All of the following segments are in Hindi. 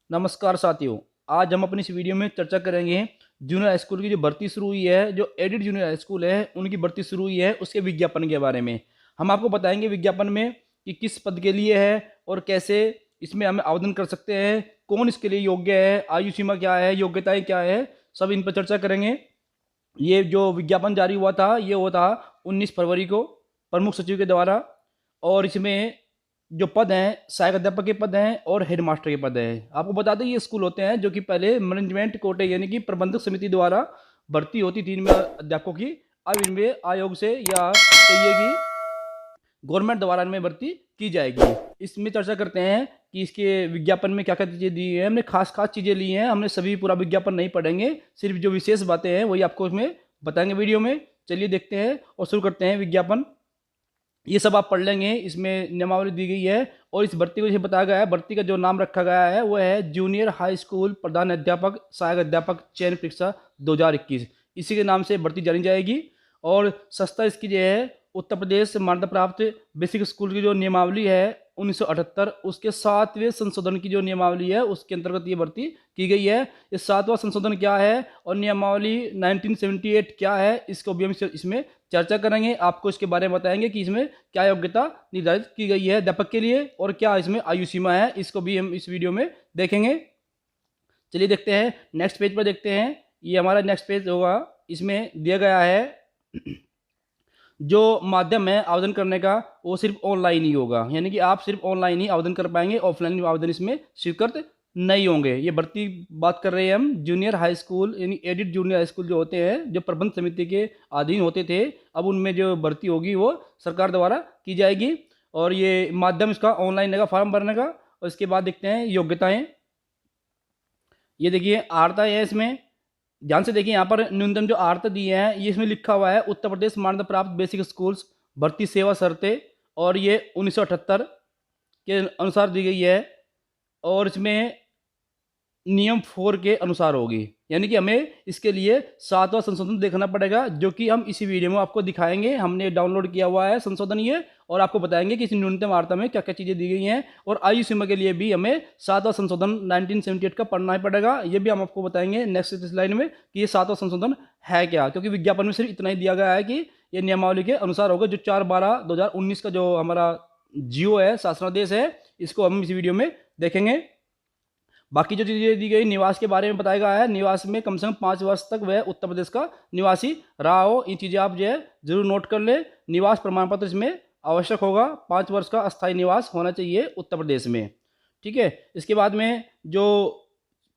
नमस्कार साथियों। आज हम अपनी इस वीडियो में चर्चा करेंगे जूनियर हाई स्कूल की जो भर्ती शुरू हुई है, जो एडिड जूनियर हाई स्कूल है उनकी भर्ती शुरू हुई है, उसके विज्ञापन के बारे में। हम आपको बताएंगे विज्ञापन में कि किस पद के लिए है और कैसे इसमें हम आवेदन कर सकते हैं, कौन इसके लिए योग्य है, आयु सीमा क्या है, योग्यताएं क्या है, सब इन पर चर्चा करेंगे। ये जो विज्ञापन जारी हुआ था ये हुआ था 19 फरवरी को प्रमुख सचिव के द्वारा। और इसमें जो पद हैं सहायक अध्यापक के पद हैं और हेडमास्टर के पद हैं। आपको बता दें ये स्कूल होते हैं जो कि पहले मैनेजमेंट कोटे यानी कि प्रबंधक समिति द्वारा भर्ती होती थी इनमें अध्यापकों की। अब इनमें आयोग से या कहिए कि गवर्नमेंट द्वारा इनमें भर्ती की जाएगी। इसमें चर्चा करते हैं कि इसके विज्ञापन में क्या क्या चीज़ें दी हैं। हमने खास खास चीज़ें ली हैं, हमने सभी पूरा विज्ञापन नहीं पढ़ेंगे, सिर्फ जो विशेष बातें हैं वही आपको इसमें बताएंगे वीडियो में। चलिए देखते हैं और शुरू करते हैं विज्ञापन। ये सब आप पढ़ लेंगे, इसमें नियमावली दी गई है और इस भर्ती को जैसे बताया गया है, भर्ती का जो नाम रखा गया है वो है जूनियर हाई स्कूल प्रधान अध्यापक सहायक अध्यापक चयन परीक्षा 2021। इसी के नाम से भर्ती जानी जाएगी। और संस्था इसकी जो है उत्तर प्रदेश मान्यता प्राप्त बेसिक स्कूल की जो नियमावली है 1978, उसके 7वें संशोधन की जो नियमावली है उसके अंतर्गत ये भर्ती की गई है। ये 7वां संशोधन क्या है और नियमावली 1978 क्या है, इसको भी हम इसमें चर्चा करेंगे। आपको इसके बारे में बताएंगे कि इसमें क्या योग्यता निर्धारित की गई है अध्यापक के लिए और क्या इसमें आयु सीमा है, इसको भी हम इस वीडियो में देखेंगे। चलिए देखते हैं, नेक्स्ट पेज पर देखते हैं। ये हमारा नेक्स्ट पेज होगा, इसमें दिया गया है जो माध्यम है आवेदन करने का वो सिर्फ ऑनलाइन ही होगा, यानी कि आप सिर्फ ऑनलाइन ही आवेदन कर पाएंगे, ऑफलाइन आवेदन इसमें स्वीकृत नहीं होंगे। ये भर्ती बात कर रहे हैं हम जूनियर हाई स्कूल यानी एडिड जूनियर हाई स्कूल जो होते हैं जो प्रबंध समिति के अधीन होते थे, अब उनमें जो भर्ती होगी वो सरकार द्वारा की जाएगी। और ये माध्यम इसका ऑनलाइन रहेगा फॉर्म भरने का। और इसके बाद देखते हैं योग्यताएं। ये देखिए आर्ता है, इसमें ध्यान से देखिए, यहाँ पर न्यूनतम जो आर्ता दी है ये इसमें लिखा हुआ है उत्तर प्रदेश मान्यता प्राप्त बेसिक स्कूल्स भर्ती सेवा शर्तें, और ये 1978 के अनुसार दी गई है और इसमें नियम 4 के अनुसार होगी। यानी कि हमें इसके लिए 7वां संशोधन देखना पड़ेगा जो कि हम इसी वीडियो में आपको दिखाएंगे। हमने डाउनलोड किया हुआ है संशोधन ये, और आपको बताएंगे कि इस न्यूनतम आर्ता में क्या क्या चीज़ें दी गई हैं। और आयु सीमा के लिए भी हमें 7वां संशोधन 1978 का पढ़ना ही पड़ेगा। ये भी हम आपको बताएंगे नेक्स्ट स्लाइड में कि ये 7वां संशोधन है क्या, क्योंकि विज्ञापन में सिर्फ इतना ही दिया गया है कि ये नियमावली के अनुसार होगा। जो 4/12/2019 का जो हमारा जियो है शासनादेश है, इसको हम इस वीडियो में देखेंगे। बाकी जो चीज़ें दी गई निवास के बारे में बताया गया है, निवास में कम से कम 5 वर्ष तक वह उत्तर प्रदेश का निवासी रहा हो। ये चीज़ें आप जो है जरूर नोट कर ले। निवास प्रमाण पत्र इसमें आवश्यक होगा, 5 वर्ष का अस्थायी निवास होना चाहिए उत्तर प्रदेश में। ठीक है, इसके बाद में जो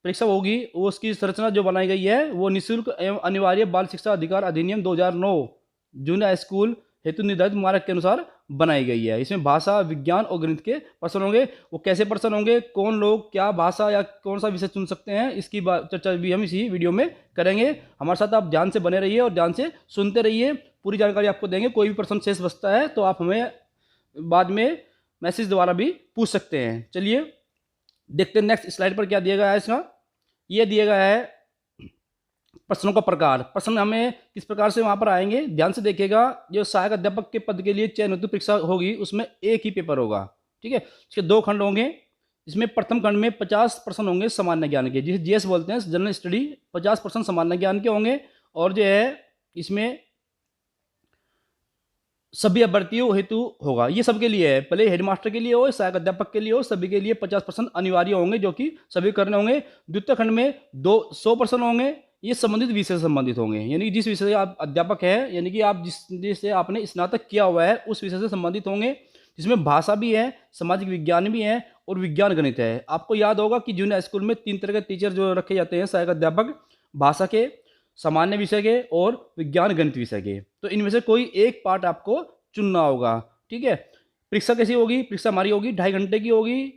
परीक्षा होगी वो उसकी संरचना जो बनाई गई है वो निःशुल्क एवं अनिवार्य बाल शिक्षा अधिकार अधिनियम 2009 जूनियर स्कूल हेतु निर्धारित मार्ग के अनुसार बनाई गई है। इसमें भाषा विज्ञान और गणित के प्रश्न होंगे। वो कैसे प्रश्न होंगे, कौन लोग क्या भाषा या कौन सा विषय चुन सकते हैं, इसकी चर्चा भी हम इसी वीडियो में करेंगे। हमारे साथ आप ध्यान से बने रहिए और ध्यान से सुनते रहिए, पूरी जानकारी आपको देंगे। कोई भी प्रश्न शेष बचता है तो आप हमें बाद में मैसेज द्वारा भी पूछ सकते हैं। चलिए देखते हैं नेक्स्ट स्लाइड पर क्या दिया गया है। इसका ये दिया गया है प्रश्नों का प्रकार। प्रश्न हमें किस प्रकार से वहां पर आएंगे, ध्यान से देखिएगा। जो सहायक अध्यापक के पद के लिए चयन हेतु परीक्षा होगी उसमें एक ही पेपर होगा। ठीक है, इसके 2 खंड होंगे। इसमें प्रथम खंड में 50 प्रश्न होंगे सामान्य ज्ञान के, जिसे जीएस बोलते हैं, जनरल स्टडी। 50% सामान्य ज्ञान के होंगे। और जो है इसमें सभी अभ्यर्थियों हेतु होगा, ये सबके लिए है, भले हेडमास्टर के लिए हो सहायक अध्यापक के लिए हो, सभी के लिए 50% अनिवार्य होंगे जो कि सभी करने होंगे। द्वितीय खंड में 100% होंगे, ये संबंधित विषय से संबंधित होंगे, यानी कि जिस विषय से आप अध्यापक है, यानी कि आप जिससे आपने स्नातक किया हुआ है उस विषय से संबंधित होंगे। जिसमें भाषा भी है, सामाजिक विज्ञान भी है और विज्ञान गणित है। आपको याद होगा कि जूनियर स्कूल में 3 तरह के टीचर जो रखे जाते हैं सहायक अध्यापक, भाषा के, सामान्य विषय के और विज्ञान गणित विषय के। तो इनमें से कोई एक पार्ट आपको चुनना होगा। ठीक है, परीक्षा कैसी होगी, परीक्षा हमारी होगी 2.5 घंटे की होगी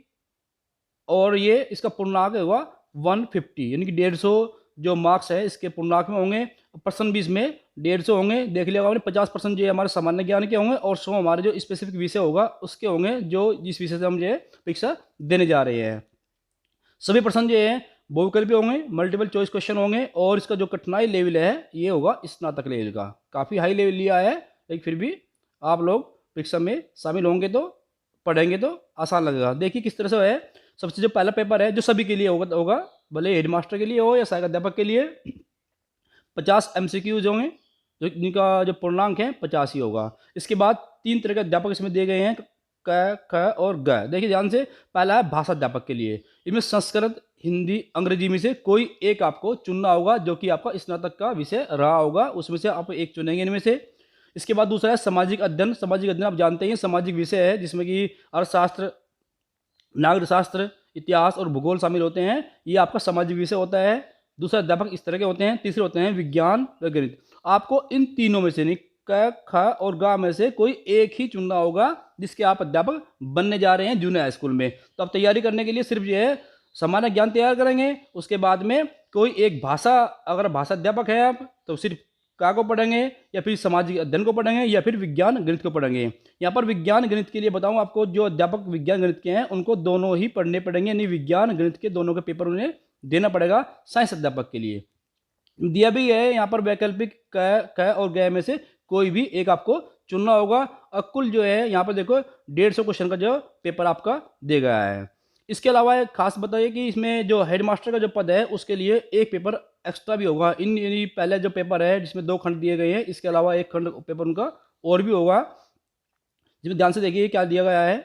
और ये इसका पूर्णांक होगा 150, यानी कि 150 जो मार्क्स है इसके पूर्णांक में होंगे। प्रश्न भी इसमें 150 होंगे। देख लिया आपने, 50% जो है हमारे सामान्य ज्ञान के होंगे और 100 हमारे जो स्पेसिफिक विषय होगा उसके होंगे, जो जिस विषय से हम जो है परीक्षा देने जा रहे हैं। सभी प्रश्न जो है बहुविकल्पी होंगे, मल्टीपल चॉइस क्वेश्चन होंगे और इसका जो कठिनाई लेवल है ये होगा स्नातक लेवल का। काफ़ी हाई लेवल लिया है, लेकिन फिर भी आप लोग परीक्षा में शामिल होंगे तो पढ़ेंगे तो आसान लगेगा। देखिए किस तरह से है। सबसे जो पहला पेपर है जो सभी के लिए होगा भले हेडमास्टर के लिए हो या सहायक अध्यापक के लिए, 50 MCQs होंगे, जो इनका जो पूर्णांक है 50 ही होगा। इसके बाद 3 तरह के अध्यापक इसमें दिए गए हैं, क, ख और ग। देखिए ध्यान से, पहला है भाषा अध्यापक के लिए। इसमें संस्कृत, हिंदी, अंग्रेजी में से कोई एक आपको चुनना होगा जो कि आपका स्नातक का विषय रहा होगा, उसमें से आप एक चुनेंगे इनमें से। इसके बाद दूसरा है सामाजिक अध्ययन। सामाजिक अध्ययन आप जानते हैं सामाजिक विषय है जिसमें कि अर्थशास्त्र, नागरिक शास्त्र, इतिहास और भूगोल शामिल होते हैं। ये आपका सामाजिक विषय होता है। दूसरा अध्यापक इस तरह के होते हैं। तीसरे होते हैं विज्ञान व गणित। आपको इन तीनों में से क, ख और ग में से कोई एक ही चुनना होगा जिसके आप अध्यापक बनने जा रहे हैं जूनियर हाई स्कूल में। तो आप तैयारी करने के लिए सिर्फ ये है सामान्य ज्ञान तैयार करेंगे। उसके बाद में कोई एक भाषा, अगर भाषा अध्यापक है आप तो सिर्फ का को पढ़ेंगे, या फिर सामाजिक अध्ययन को पढ़ेंगे, या फिर विज्ञान गणित को पढ़ेंगे। यहाँ पर विज्ञान गणित के लिए बताऊँ आपको, जो अध्यापक विज्ञान गणित के हैं उनको दोनों ही पढ़ने पड़ेंगे, यानी विज्ञान गणित के दोनों के पेपर उन्हें देना पड़ेगा। साइंस अध्यापक के लिए दिया भी है यहाँ पर वैकल्पिक क और ग में से कोई भी एक आपको चुनना होगा। और कुल जो है यहाँ पर देखो 150 क्वेश्चन का जो पेपर आपका दे गया है। इसके अलावा एक खास बताइए कि इसमें जो हेडमास्टर का जो पद है उसके लिए एक पेपर एक्स्ट्रा भी होगा। इन पहले जो पेपर है जिसमें 2 खंड दिए गए हैं, इसके अलावा एक खंड पेपर उनका और भी होगा, जिसमें ध्यान से देखिए क्या दिया गया है।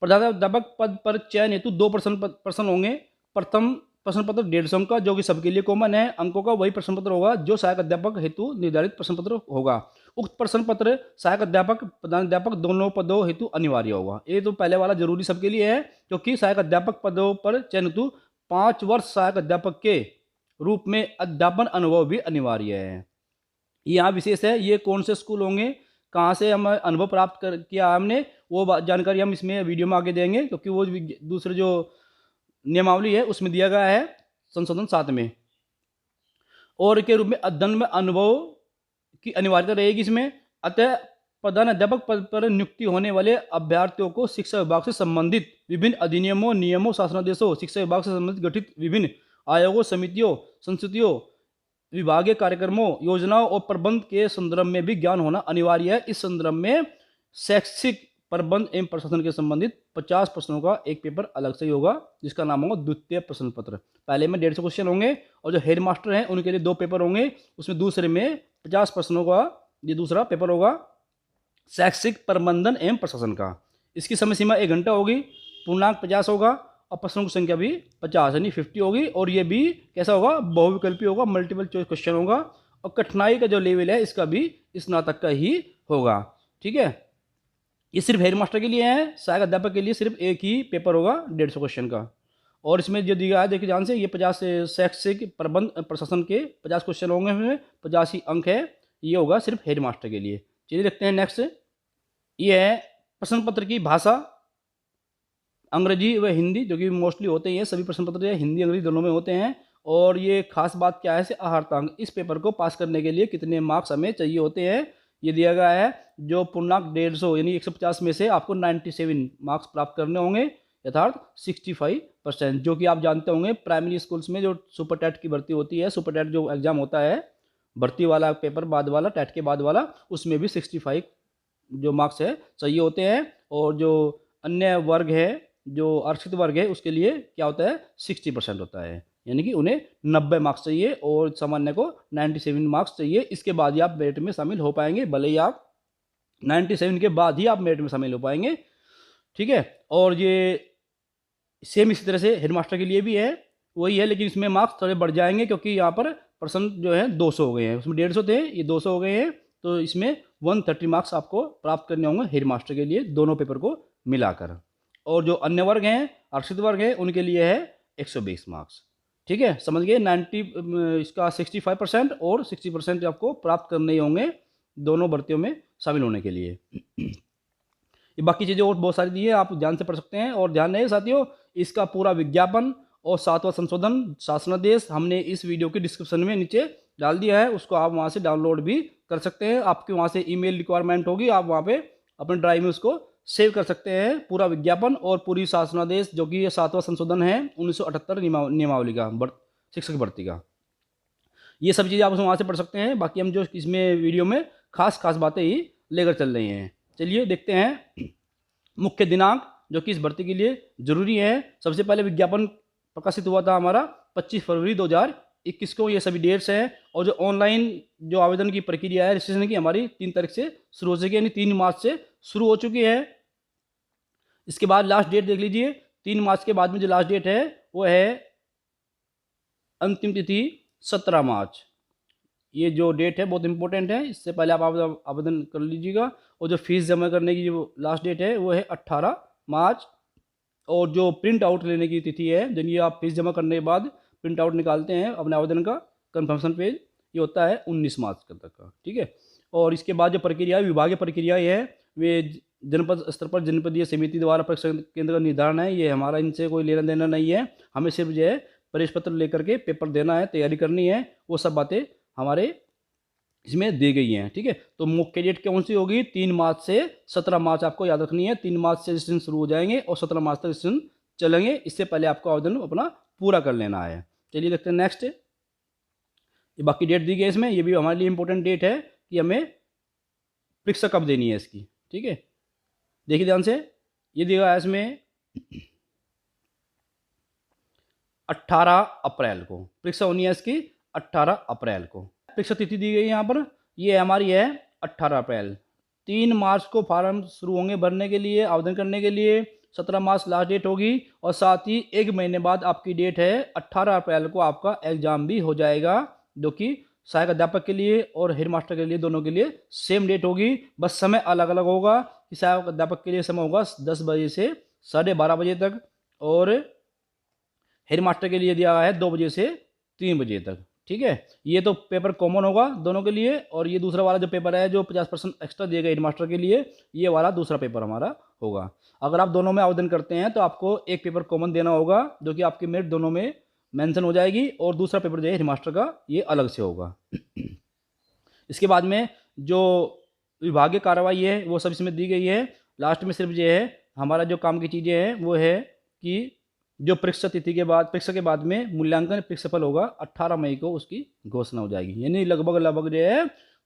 प्रधानाध्यापक पद पर चयन हेतु 2 प्रश्न होंगे। प्रथम प्रश्न पत्र 150 अंक का जो कि सबके लिए कॉमन है, अंकों का वही प्रश्न पत्र होगा जो सहायक अध्यापक हेतु निर्धारित प्रश्न पत्र होगा। उक्त प्रश्न पत्र सहायक अध्यापक, प्रधानाध्यापक दोनों पदों हेतु अनिवार्य होगा। ये तो पहले वाला जरूरी सबके लिए है, क्योंकि सहायक अध्यापक पदों पर चयन हेतु 5 वर्ष सहायक अध्यापक के रूप में अध्यापन अनुभव भी अनिवार्य है। यहाँ विशेष है, ये कौन से स्कूल होंगे, कहाँ से हम अनुभव प्राप्त किया हमने, वो जानकारी हम इसमें वीडियो में आगे देंगे, क्योंकि वो दूसरे जो नियमावली है उसमें दिया गया है संशोधन 7 में। और के रूप में अध्ययन में अनुभव की अनिवार्यता रहेगी इसमें। अतः प्रधान अध्यापक पद पर नियुक्ति होने वाले अभ्यर्थियों को शिक्षा विभाग से संबंधित विभिन्न अधिनियमों, नियमों, शासनादेशों, शिक्षा विभाग से संबंधित गठित विभिन्न आयोगों, समितियों, संस्थितियों, विभागीय कार्यक्रमों, योजनाओं और प्रबंध के संदर्भ में भी ज्ञान होना अनिवार्य है। इस संदर्भ में शैक्षिक प्रबंध एवं प्रशासन के संबंधित 50 प्रश्नों का एक पेपर अलग से ही होगा, जिसका नाम होगा द्वितीय प्रश्न पत्र। पहले में 150 क्वेश्चन होंगे, और जो हेडमास्टर हैं उनके लिए 2 पेपर होंगे। उसमें दूसरे में 50 प्रश्नों का ये दूसरा पेपर होगा शैक्षिक प्रबंधन एवं प्रशासन का। इसकी समय सीमा 1 घंटा होगी, पूर्णांक 50 होगा, और प्रश्नों की संख्या भी 50 यानी 50 होगी। और ये भी कैसा होगा, बहुविकल्पी होगा, मल्टीपल चॉइस क्वेश्चन होगा। और कठिनाई का जो लेवल है इसका भी स्नातक का ही होगा। ठीक है, ये सिर्फ हेडमास्टर के लिए है। सहायक अध्यापक के लिए सिर्फ एक ही पेपर होगा 150 क्वेश्चन का। और इसमें जो दिया है देखिए ध्यान से, ये 50 शैक्षिक प्रबंध प्रशासन के 50 क्वेश्चन होंगे, इसमें 85 अंक है। ये होगा सिर्फ हेडमास्टर के लिए। चलिए देखते हैं नेक्स्ट। ये है प्रश्न पत्र की भाषा, अंग्रेजी व हिंदी, जो कि मोस्टली होते ही हैं, सभी प्रश्न पत्र हिंदी अंग्रेजी दोनों में होते हैं। और ये खास बात क्या है, आहारतांक, इस पेपर को पास करने के लिए कितने मार्क्स हमें चाहिए होते हैं ये दिया गया है। जो पूर्णांक 150 यानी 150 में से आपको 97 मार्क्स प्राप्त करने होंगे, यथार्थ 65%। जो कि आप जानते होंगे प्राइमरी स्कूल्स में जो सुपर टेट की भर्ती होती है, सुपर टेट जो एग्जाम होता है, भर्ती वाला पेपर बाद वाला, टेट के बाद वाला, उसमें भी 65 जो मार्क्स है चाहिए होते हैं। और जो अन्य वर्ग है, जो आरक्षित वर्ग है, उसके लिए क्या होता है 60% होता है, यानी कि उन्हें 90 मार्क्स चाहिए और सामान्य को 97 मार्क्स चाहिए। इसके बाद ही आप मेरिट में शामिल हो पाएंगे, भले ही आप 97 के बाद ही आप मेरिट में शामिल हो पाएंगे। ठीक है, और ये सेम इसी तरह से हेडमास्टर के लिए भी है, वही है, लेकिन इसमें मार्क्स थोड़े बढ़ जाएंगे क्योंकि यहाँ पर पर्सन जो है 200 हो गए हैं। उसमें 150 थे, ये 200 हो गए हैं, तो इसमें 130 मार्क्स आपको प्राप्त करने होंगे हेडमास्टर के लिए, दोनों पेपर को मिलाकर। और जो अन्य वर्ग हैं, आरक्षित वर्ग है, उनके लिए है 120 मार्क्स। ठीक है, समझ गए। 90 इसका 65% और 60% आपको प्राप्त करने ही होंगे दोनों भर्तियों में शामिल होने के लिए। ये बाकी चीज़ें और बहुत सारी दी है, आप ध्यान से पढ़ सकते हैं। और ध्यान रहे साथियों, इसका पूरा विज्ञापन और 7वां संशोधन शासनादेश हमने इस वीडियो के डिस्क्रिप्शन में नीचे डाल दिया है, उसको आप वहाँ से डाउनलोड भी कर सकते हैं। आपके वहाँ से ईमेल रिक्वायरमेंट होगी, आप वहाँ पे अपने ड्राइव में उसको सेव कर सकते हैं, पूरा विज्ञापन और पूरी शासनादेश, जो कि ये 7वां संशोधन है 1978 नियमावली का, शिक्षक भर्ती का। ये सब चीज़ें आप वहाँ से पढ़ सकते हैं। बाकी हम जो इसमें वीडियो में खास बातें ही लेकर चल रहे हैं। चलिए देखते हैं। मुख्य दिनांक जो कि इस भर्ती के लिए ज़रूरी है। सबसे पहले विज्ञापन प्रकाशित हुआ था हमारा 25 फरवरी 2021 को, ये सभी डेट्स हैं। और जो ऑनलाइन जो आवेदन की प्रक्रिया है रजिस्ट्रेशन की, हमारी 3 तारीख से शुरू हो चुकी है, यानी 3 मार्च से शुरू हो चुकी है। इसके बाद लास्ट डेट देख लीजिए, 3 मार्च के बाद में जो लास्ट डेट है वो है अंतिम तिथि 17 मार्च। ये जो डेट है बहुत इंपॉर्टेंट है, इससे पहले आप आवेदन कर लीजिएगा। और जो फीस जमा करने की जो लास्ट डेट है वो है 18 मार्च। और जो प्रिंट आउट लेने की तिथि है, यानी आप फीस जमा करने के बाद प्रिंट आउट निकालते हैं अपने आवेदन का कन्फर्मेशन पेज, ये होता है 19 मार्च तक का, ठीक है। और इसके बाद जो प्रक्रिया है, विभागीय प्रक्रिया ये है, वे जनपद स्तर पर जनपदीय समिति द्वारा परीक्षा केंद्र का निर्धारण है। ये हमारा इनसे कोई लेना देना नहीं है, हमें सिर्फ जो है प्रवेश पत्र लेकर के पेपर देना है, तैयारी करनी है, वो सब बातें हमारे इसमें दी गई हैं, ठीक है। तो मुख्य डेट कौन सी होगी, 3 मार्च से 17 मार्च आपको याद रखनी है। 3 मार्च से रजिस्ट्रेशन शुरू हो जाएंगे और 17 मार्च तक रजिस्ट्रेशन चलेंगे। इससे पहले आपको आवेदन अपना पूरा कर लेना है। चलिए देखते हैं नेक्स्ट। ये बाकी डेट दी गई है इसमें, ये भी हमारे लिए इंपॉर्टेंट डेट है कि हमें परीक्षा कब देनी है इसकी, ठीक है। देखिए ध्यान से, ये दिया है इसमें 18 अप्रैल को परीक्षा होनी है इसकी, 18 अप्रैल को परीक्षा तिथि दी गई है यहाँ पर, ये हमारी है 18 अप्रैल। 3 मार्च को फॉर्म शुरू होंगे भरने के लिए, आवेदन करने के लिए। 17 मार्च लास्ट डेट होगी और साथ ही 1 महीने बाद आपकी डेट है 18 अप्रैल को आपका एग्जाम भी हो जाएगा, जो कि सहायक अध्यापक के लिए और हेड मास्टर के लिए दोनों के लिए सेम डेट होगी। बस समय अलग अलग होगा कि सहायक अध्यापक के लिए समय होगा 10 बजे से 12:30 बजे तक, और हेड मास्टर के लिए दिया है 2 बजे से 3 बजे तक, ठीक है। ये तो पेपर कॉमन होगा दोनों के लिए। और ये दूसरा वाला जो पेपर है जो 50% एक्स्ट्रा दिए गए हेड मास्टर के लिए, ये वाला दूसरा पेपर हमारा होगा। अगर आप दोनों में आवेदन करते हैं तो आपको एक पेपर कॉमन देना होगा, जो कि आपकी मेरिट दोनों में मेंशन हो जाएगी, और दूसरा पेपर जो है हेड मास्टर का ये अलग से होगा। इसके बाद में जो विभागीय कार्रवाई है वो सब इसमें दी गई है। लास्ट में सिर्फ ये है हमारा जो काम की चीज़ें हैं वो है कि जो परीक्षा तिथि के बाद, परीक्षा के बाद में मूल्यांकन परीक्षाफल होगा 18 मई को उसकी घोषणा हो जाएगी। यानी लगभग जो है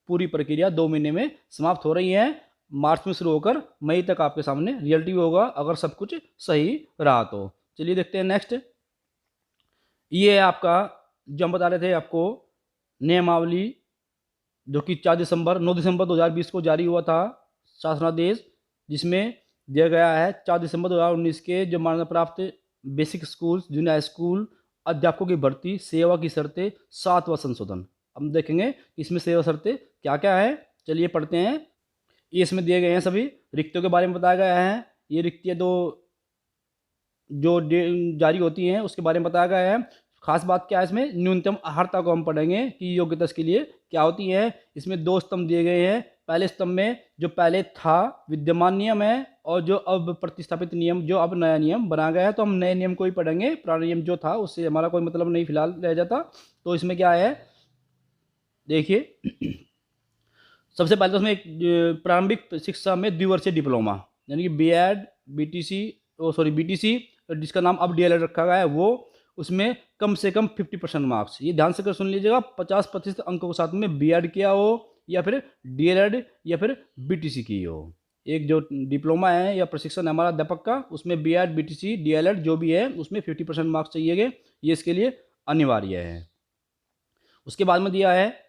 पूरी प्रक्रिया 2 महीने में समाप्त हो रही है। मार्च में शुरू होकर मई तक आपके सामने रिजल्ट भी होगा, अगर सब कुछ सही रहा तो। चलिए देखते हैं नेक्स्ट। ये है आपका जो हम बता रहे थे आपको नियमावली, जो कि 9 दिसंबर 2020 को जारी हुआ था शासनादेश, जिसमें दिया गया है 4 दिसंबर 2019 के जो मान्यता प्राप्त basic school, junior high school अध्यापकों की भर्ती, सेवा की शर्तें, 7वां संशोधन। हम देखेंगे इसमें सेवा शर्तें क्या क्या है, चलिए पढ़ते हैं। ये इसमें दिए गए हैं सभी रिक्तियों के बारे में बताया गया है। ये रिक्तियाँ जो जारी होती हैं उसके बारे में बताया गया है। खास बात क्या है इसमें, न्यूनतम अर्हता को हम पढ़ेंगे कि योग्यता इसके लिए क्या होती है। इसमें 2 स्तंभ दिए गए हैं। पहले स्तंभ में जो पहले था विद्यमान नियम है, और जो अब प्रतिस्थापित नियम, जो अब नया नियम बना गया है। तो हम नए नियम को ही पढ़ेंगे, पुराना नियम जो था उससे हमारा कोई मतलब नहीं फिलहाल रह जाता। तो इसमें क्या है देखिए, सबसे पहले तो उसमें एक प्रारंभिक शिक्षा में द्विवर्षीय डिप्लोमा, यानी कि बीटीसी, जिसका नाम अब डीएलएड रखा गया है, वो उसमें कम से कम 50% मार्क्स, ये ध्यान से कर सुन लीजिएगा, 50% अंकों के साथ में बीएड किया हो, या फिर डीएलएड या फिर बीटीसी की हो। एक जो डिप्लोमा है या प्रशिक्षण है हमारा अध्यापक का, उसमें बीएड, बीटीसी, डीएलएड जो भी है उसमें 50% मार्क्स चाहिए, ये इसके लिए अनिवार्य है। उसके बाद में दिया है,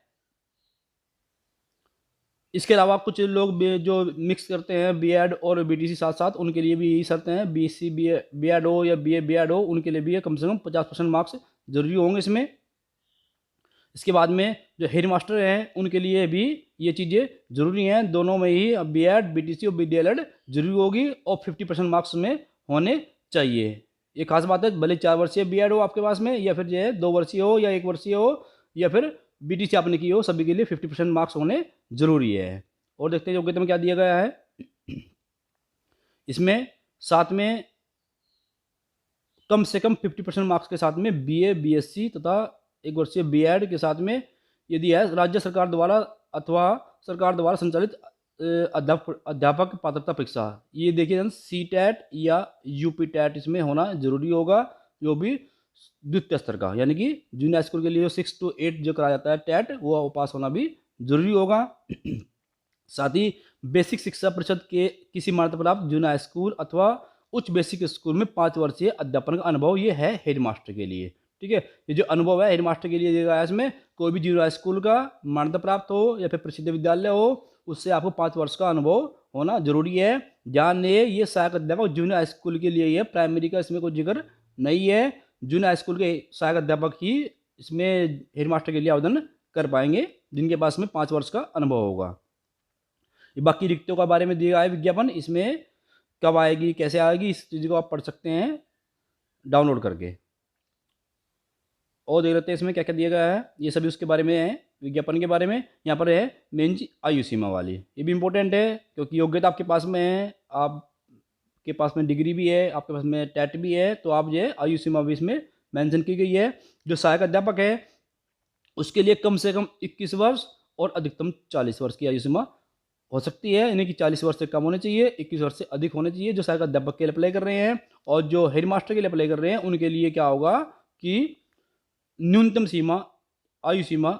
इसके अलावा कुछ लोग जो मिक्स करते हैं बीएड और बीटीसी साथ साथ, उनके लिए भी यही शर्तें हैं। बीएससी बीएड हो या बीए बीएड हो, उनके लिए भी कम से कम 50% मार्क्स जरूरी होंगे इसमें। इसके बाद में जो हेड मास्टर हैं उनके लिए भी ये चीज़ें जरूरी हैं, दोनों में ही बीएड, बीटीसी और डीएलएड जरूरी होगी, और 50% मार्क्स में होने चाहिए। ये खास बात है, भले 4 वर्षीय बीएड हो आपके पास में, या फिर जो है 2 वर्षीय हो या 1 वर्षीय हो, या फिर बीटीसी आपने की हो, सभी के लिए 50% मार्क्स होने जरूरी है। और देखते हैं योग्यता में क्या दिया गया है। इसमें साथ में कम से कम 50% मार्क्स के साथ में बीए, बीएससी तथा 1 वर्षीय बीएड के साथ में यदि है राज्य सरकार द्वारा अथवा सरकार द्वारा संचालित अध्यापक पात्रता परीक्षा, ये देखिए सीटेट या यूपीटेट इसमें होना जरूरी होगा, जो भी द्वितीय स्तर का, यानी कि जूनियर स्कूल के लिए जो 6 to 8 जो कराया जाता है टेट, वो पास होना भी जरूरी होगा। साथ ही बेसिक शिक्षा परिषद के किसी मान्यता प्राप्त जूनियर स्कूल अथवा उच्च बेसिक स्कूल में 5 वर्षीय अध्यापन का अनुभव ये है हेडमास्टर के लिए। ठीक है, ये जो अनुभव है हेडमास्टर के लिए दिया गया है, इसमें कोई भी जूनियर हाई स्कूल का मान्यता प्राप्त हो या फिर प्रसिद्ध विद्यालय हो, उससे आपको 5 वर्ष का अनुभव होना जरूरी है। ध्यान रहे, ये सहायक अध्यापक जूनियर हाई स्कूल के लिए ही है, प्राइमरी का इसमें कोई जिक्र नहीं है। जूनियर हाई स्कूल के सहायक अध्यापक ही इसमें हेडमास्टर के लिए आवेदन कर पाएंगे, जिनके पास में 5 वर्ष का अनुभव होगा। बाकी रिक्तियों के बारे में दिया है विज्ञापन, इसमें कब आएगी, कैसे आएगी, इस चीज़ को आप पढ़ सकते हैं डाउनलोड करके। और देख लेते हैं इसमें क्या क्या दिया गया है, ये सभी उसके बारे में है, विज्ञापन के बारे में। यहाँ पर है मेन चीज आयु सीमा वाली, ये भी इंपॉर्टेंट है क्योंकि योग्यता आपके पास में है, आपके पास में डिग्री भी है, आपके पास में टेट भी है, तो आप जो है आयु सीमा भी इसमें मेंशन की गई है। जो सहायक अध्यापक है उसके लिए कम से कम 21 वर्ष और अधिकतम 40 वर्ष की आयु सीमा हो सकती है, यानी कि 40 वर्ष से कम होने चाहिए, 21 वर्ष से अधिक होने चाहिए जो सहायक अध्यापक के लिए अप्लाई कर रहे हैं। और जो हेडमास्टर के लिए अप्लाई कर रहे हैं उनके लिए क्या होगा कि न्यूनतम सीमा आयु सीमा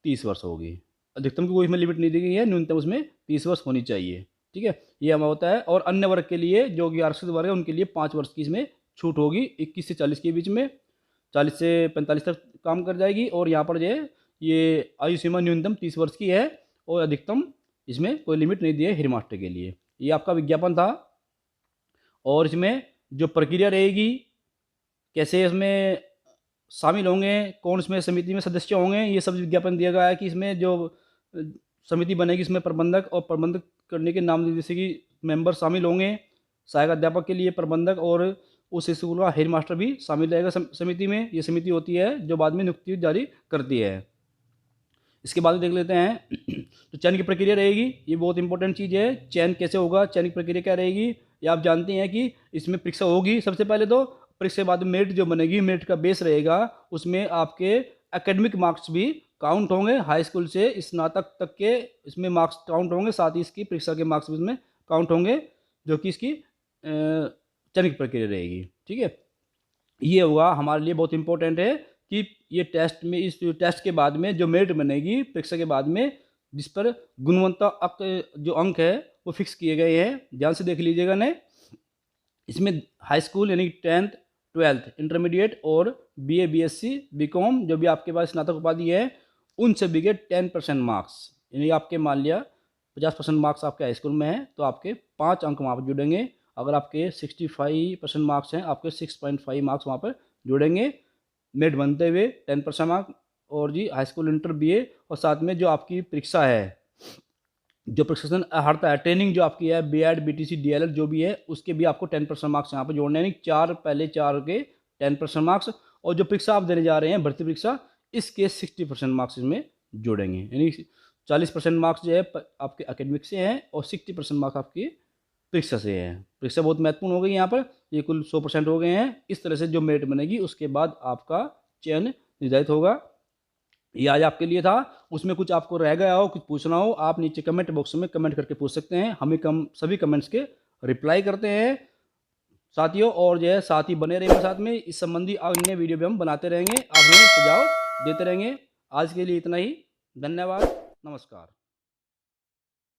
30 वर्ष होगी, अधिकतम की कोई इसमें लिमिट नहीं दी गई है, न्यूनतम उसमें 30 वर्ष होनी चाहिए। ठीक है, ये हमारा होता है। और अन्य वर्ग के लिए जो कि आरक्षित वर्ग है उनके लिए 5 वर्ष की इसमें छूट होगी, 21 से 40 के बीच में, 40 से 45 तक काम कर जाएगी। और यहाँ पर जो है ये आयु सीमा न्यूनतम 30 वर्ष की है और अधिकतम इसमें कोई लिमिट नहीं दी है हेडमास्टर के लिए। ये आपका विज्ञापन था। और इसमें जो प्रक्रिया रहेगी, कैसे इसमें शामिल होंगे, कौन इसमें समिति में सदस्य होंगे, ये सब विज्ञापन दिया गया है कि इसमें जो समिति बनेगी इसमें प्रबंधक और प्रबंधक करने के नाम जैसे कि मेंबर शामिल होंगे। सहायक अध्यापक के लिए प्रबंधक और उस स्कूल का हेडमास्टर भी शामिल रहेगा समिति में। ये समिति होती है जो बाद में नियुक्ति जारी करती है। इसके बाद देख लेते हैं तो चयन की प्रक्रिया रहेगी, ये बहुत इंपॉर्टेंट चीज़ है। चयन कैसे होगा, चयन की प्रक्रिया क्या रहेगी, ये आप जानते हैं कि इसमें परीक्षा होगी सबसे पहले, तो परीक्षा के बाद मेरिट जो बनेगी, मेरिट का बेस रहेगा, उसमें आपके एकेडमिक मार्क्स भी काउंट होंगे, हाई स्कूल से स्नातक तक के इसमें मार्क्स काउंट होंगे, साथ ही इसकी परीक्षा के मार्क्स भी इसमें काउंट होंगे, जो कि इसकी चयन की प्रक्रिया रहेगी। ठीक है, ये होगा हमारे लिए बहुत इंपॉर्टेंट है कि ये टेस्ट में, इस टेस्ट के बाद में जो मेरिट बनेगी परीक्षा के बाद में, जिस पर गुणवत्ता जो अंक है वो फिक्स किए गए हैं, ध्यान से देख लीजिएगा ने। इसमें हाई स्कूल यानी 10th 12th इंटरमीडिएट और BA BSc BCom जो भी आपके पास स्नातक उपाधि है, उन सभी के 10% मार्क्स, यानी आपके मान लिया 50% मार्क्स आपके हाई स्कूल में है तो आपके 5 अंक वहाँ पर जुड़ेंगे। अगर आपके 65% मार्क्स हैं, आपके 6.5 मार्क्स वहाँ पर जुड़ेंगे मेरिट बनते हुए 10% मार्क। और जी हाई स्कूल इंटर BA और साथ में जो आपकी परीक्षा है, जो प्रशिक्षण हड़ता है, ट्रेनिंग जो आपकी है BEd BTC DLEd जो भी है, उसके भी आपको 10% मार्क्स यहाँ पर जोड़ने हैं, पहले चार के 10% मार्क्स। और जो परीक्षा आप देने जा रहे हैं भर्ती परीक्षा, इसके 60% मार्क्स इसमें जोड़ेंगे, यानी 40% मार्क्स जो है आपके एकेडमिक से हैं और 60% मार्क्स आपकी परीक्षा से है। परीक्षा बहुत महत्वपूर्ण हो गई यहाँ पर, ये कुल 100% हो गए हैं। इस तरह से जो मेरिट बनेगी उसके बाद आपका चयन निर्धारित होगा। ये आज आपके लिए था, उसमें कुछ आपको रह गया हो, कुछ पूछना हो, आप नीचे कमेंट बॉक्स में कमेंट करके पूछ सकते हैं, हमें सभी कमेंट्स के रिप्लाई करते हैं साथियों। और जो है साथ ही बने रहेंगे साथ में, इस संबंधी अन्य वीडियो भी हम बनाते रहेंगे, आप हमें सुझाव देते रहेंगे। आज के लिए इतना ही, धन्यवाद, नमस्कार।